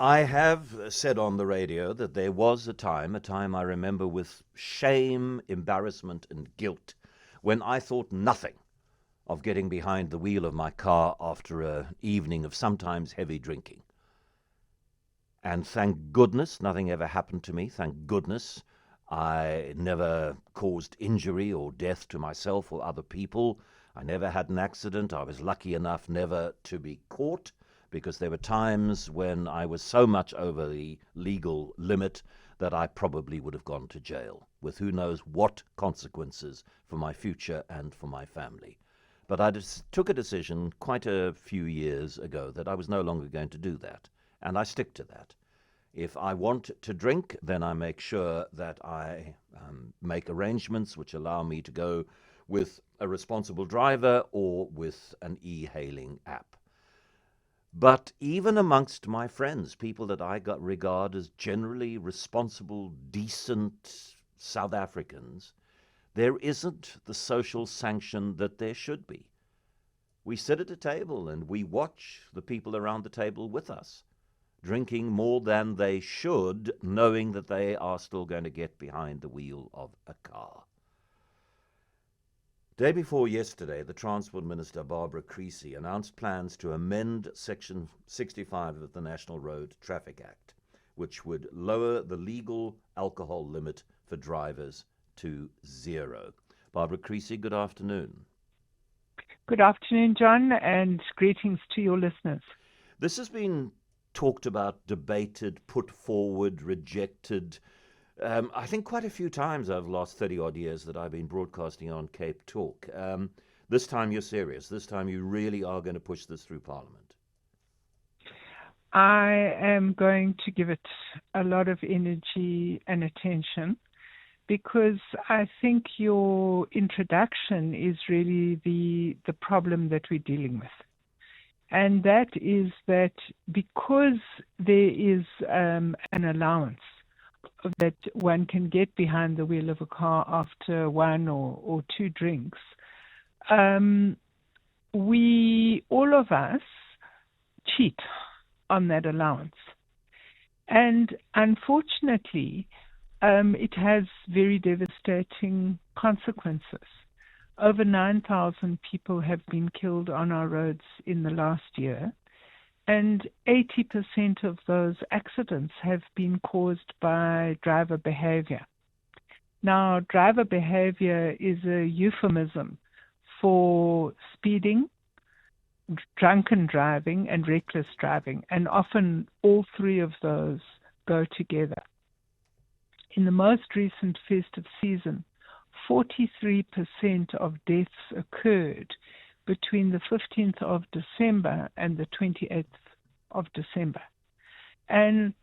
I have said on the radio that there was a time I remember with shame, embarrassment, and guilt, when I thought nothing of getting behind the wheel of my car after an evening of sometimes heavy drinking. And thank goodness nothing ever happened to me. Thank goodness I never caused injury or death to myself or other people. I never had an accident. I was lucky enough never to be caught, because there were times when I was so much over the legal limit that I probably would have gone to jail, with who knows what consequences for my future and for my family. But I just took a decision quite a few years ago that I was no longer going to do that, and I stick to that. If I want to drink, then I make sure that I make arrangements which allow me to go with a responsible driver or with an e-hailing app. But even amongst my friends, people that I regard as generally responsible, decent South Africans, there isn't the social sanction that there should be. We sit at a table and we watch the people around the table with us, drinking more than they should, knowing that they are still going to get behind the wheel of a car. Day before yesterday, the Transport Minister, Barbara Creecy, announced plans to amend Section 65 of the National Road Traffic Act, which would lower the legal alcohol limit for drivers to 0. Barbara Creecy, good afternoon. Good afternoon, John, and greetings to your listeners. This has been talked about, debated, put forward, rejected, I think quite a few times over the last 30-odd years that I've been broadcasting on CapeTalk. This time you're serious. This time you really are going to push this through Parliament. I am going to give it a lot of energy and attention, because I think your introduction is really the problem that we're dealing with. And that is that because there is an allowance that one can get behind the wheel of a car after one or two drinks, we, all of us, cheat on that allowance. And unfortunately, it has very devastating consequences. Over 9,000 people have been killed on our roads in the last year, and 80% of those accidents have been caused by driver behavior. Now, driver behavior is a euphemism for speeding, drunken driving, and reckless driving, and often all three of those go together. In the most recent festive season, 43% of deaths occurred between the 15th of December and the 28th of December. And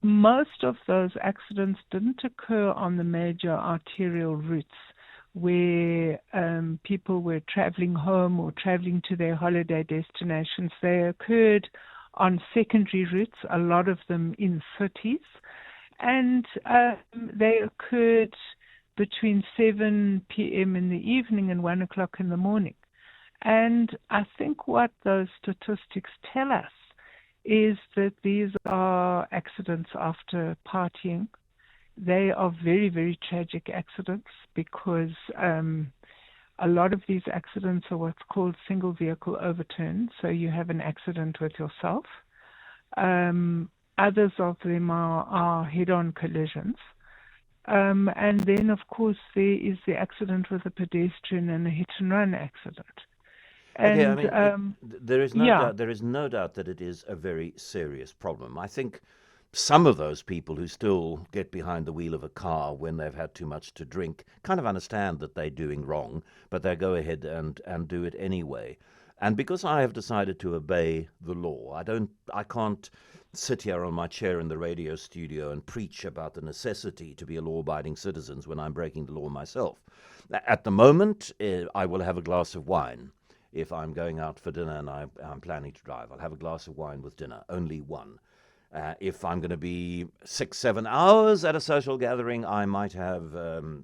most of those accidents didn't occur on the major arterial routes where people were traveling home or traveling to their holiday destinations. They occurred on secondary routes, a lot of them in cities, and they occurred between 7 p.m. in the evening and 1 o'clock in the morning. And I think what those statistics tell us is that these are accidents after partying. They are very, very tragic accidents, because a lot of these accidents are what's called single vehicle overturns. So you have an accident with yourself. Others of them are head-on collisions. And then, of course, there is the accident with a pedestrian and a hit-and-run accident. And, okay, I mean, there is no doubt that it is a very serious problem. I think some of those people who still get behind the wheel of a car when they've had too much to drink kind of understand that they're doing wrong, but they go ahead and do it anyway. And because I have decided to obey the law, I can't sit here on my chair in the radio studio and preach about the necessity to be a law-abiding citizen when I'm breaking the law myself. At the moment, I will have a glass of wine. If I'm going out for dinner and I'm planning to drive, I'll have a glass of wine with dinner, only one. If I'm going to be 6-7 hours at a social gathering, I might have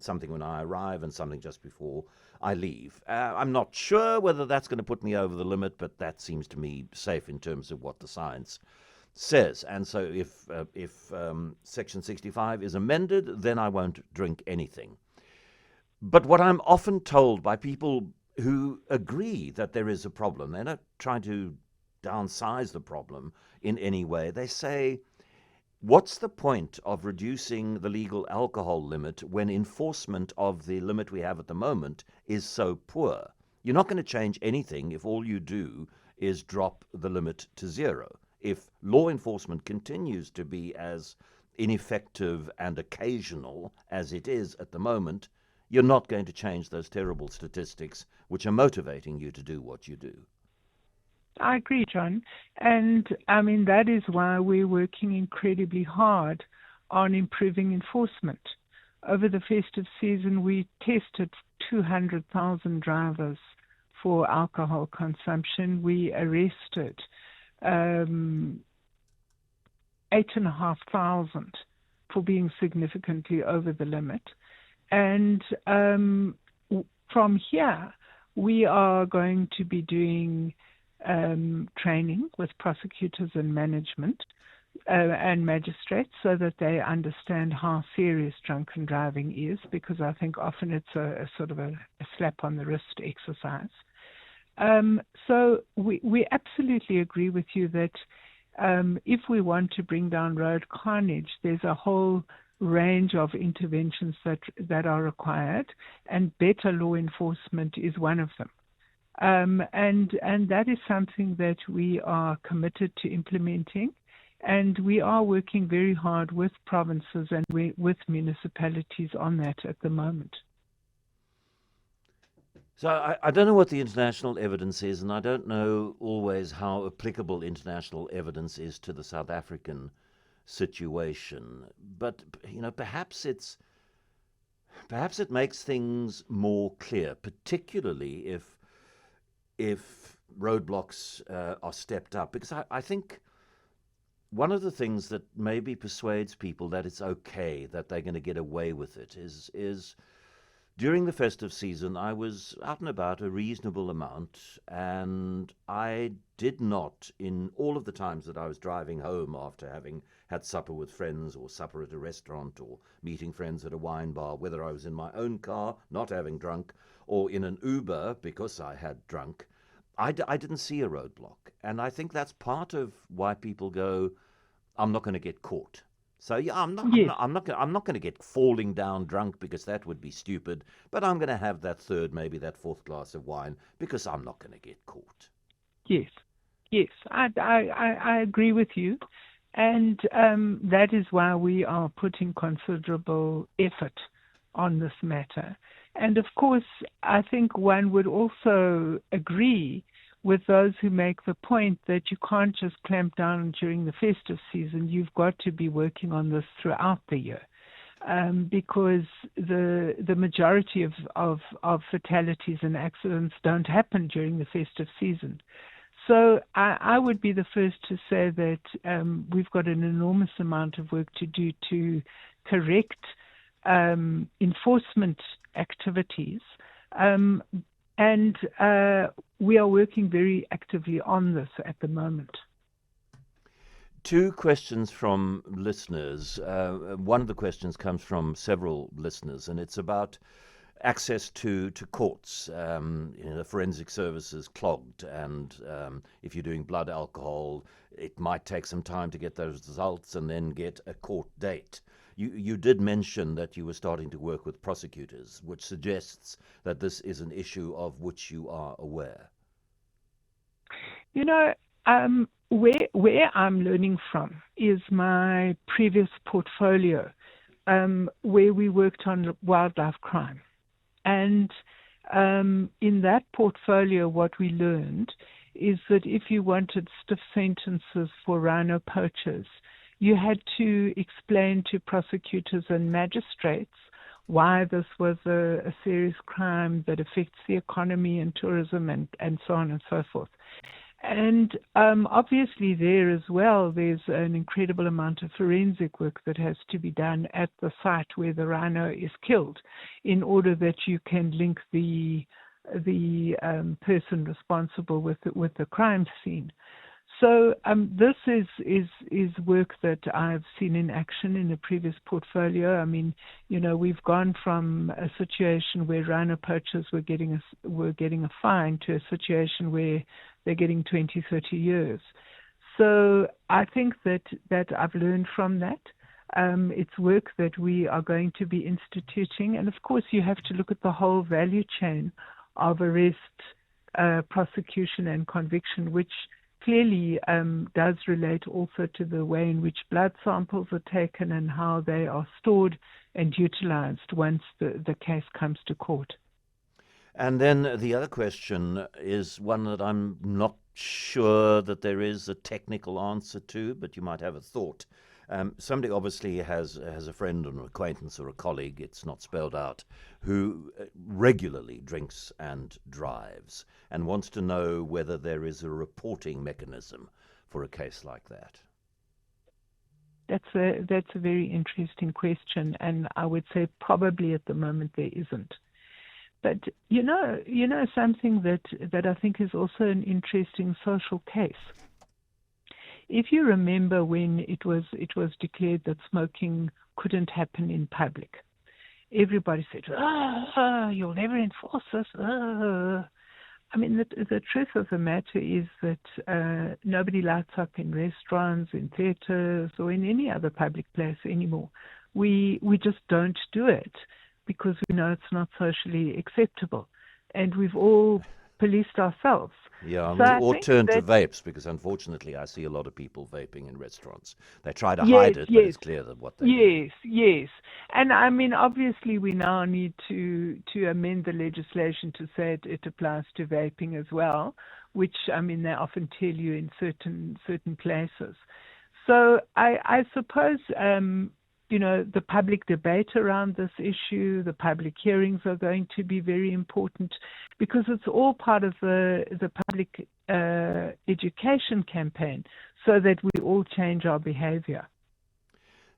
something when I arrive and something just before I leave. I'm not sure whether that's going to put me over the limit, but that seems to me safe in terms of what the science says. And so if Section 65 is amended, then I won't drink anything. But what I'm often told by people who agree that there is a problem, they're not trying to downsize the problem in any way. They say, what's the point of reducing the legal alcohol limit when enforcement of the limit we have at the moment is so poor? You're not going to change anything if all you do is drop the limit to zero. If law enforcement continues to be as ineffective and occasional as it is at the moment, you're not going to change those terrible statistics which are motivating you to do what you do. I agree, John. And I mean, that is why we're working incredibly hard on improving enforcement. Over the festive season, we tested 200,000 drivers for alcohol consumption. We arrested 8,500 for being significantly over the limit. And from here, we are going to be doing training with prosecutors and management and magistrates so that they understand how serious drunken driving is, because I think often it's a sort of a slap on the wrist exercise. So we absolutely agree with you that if we want to bring down road carnage, there's a whole range of interventions that are required, and better law enforcement is one of them. And that is something that we are committed to implementing, and we are working very hard with provinces and with municipalities on that at the moment. So I don't know what the international evidence is, and I don't know always how applicable international evidence is to the South African situation. But perhaps it makes things more clear, particularly if roadblocks are stepped up, because I think one of the things that maybe persuades people that it's okay, that they're going to get away with it, is during the festive season, I was out and about a reasonable amount, and I did not, in all of the times that I was driving home after having had supper with friends or supper at a restaurant or meeting friends at a wine bar, whether I was in my own car, not having drunk, or in an Uber because I had drunk, I didn't see a roadblock. And I think that's part of why people go, I'm not going to get caught. So yeah, I'm not going to get falling down drunk because that would be stupid. But I'm going to have that third, maybe that fourth glass of wine because I'm not going to get caught. Yes, I agree with you, and that is why we are putting considerable effort on this matter. And of course, I think one would also agree with those who make the point that you can't just clamp down during the festive season. You've got to be working on this throughout the year, because the majority of fatalities and accidents don't happen during the festive season. So I would be the first to say that we've got an enormous amount of work to do to correct enforcement activities, and we are working very actively on this at the moment. Two questions from listeners. One of the questions comes from several listeners, and it's about access to courts. The forensic services clogged, and if you're doing blood alcohol, it might take some time to get those results and then get a court date. You did mention that you were starting to work with prosecutors, which suggests that this is an issue of which you are aware. Where I'm learning from is my previous portfolio, where we worked on wildlife crime. And in that portfolio, what we learned is that if you wanted stiff sentences for rhino poachers, you had to explain to prosecutors and magistrates why this was a serious crime that affects the economy and tourism and so on and so forth. And obviously there as well, there's an incredible amount of forensic work that has to be done at the site where the rhino is killed in order that you can link the person responsible with the crime scene. So this is work that I've seen in action in a previous portfolio. I mean, we've gone from a situation where rhino poachers were getting a fine to a situation where they're getting 20, 30 years. So I think that I've learned from that. It's work that we are going to be instituting, and of course, you have to look at the whole value chain of arrest, prosecution, and conviction, which clearly does relate also to the way in which blood samples are taken and how they are stored and utilized once the case comes to court. And then the other question is one that I'm not sure that there is a technical answer to, but you might have a thought. Somebody obviously has a friend or an acquaintance or a colleague, it's not spelled out, who regularly drinks and drives and wants to know whether there is a reporting mechanism for a case like that. That's a very interesting question, and I would say probably at the moment there isn't. But something that I think is also an interesting social case. If you remember when it was declared that smoking couldn't happen in public, everybody said, you'll never enforce this. I mean, the truth of the matter is that nobody lights up in restaurants, in theaters, or in any other public place anymore. We just don't do it because we know it's not socially acceptable. And we've all policed ourselves. Yeah, So or turn to vapes, because unfortunately I see a lot of people vaping in restaurants. They try to yes, hide it, yes, but it's clear that what they do. Yes, yes. And I mean, obviously we now need to amend the legislation to say it applies to vaping as well, which, I mean, they often tell you in certain places. So I suppose, the public debate around this issue, the public hearings are going to be very important because it's all part of the public education campaign so that we all change our behavior.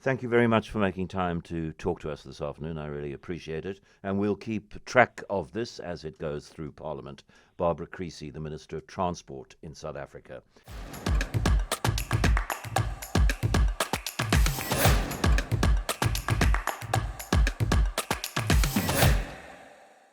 Thank you very much for making time to talk to us this afternoon. I really appreciate it. And we'll keep track of this as it goes through Parliament. Barbara Creecy, the Minister of Transport in South Africa.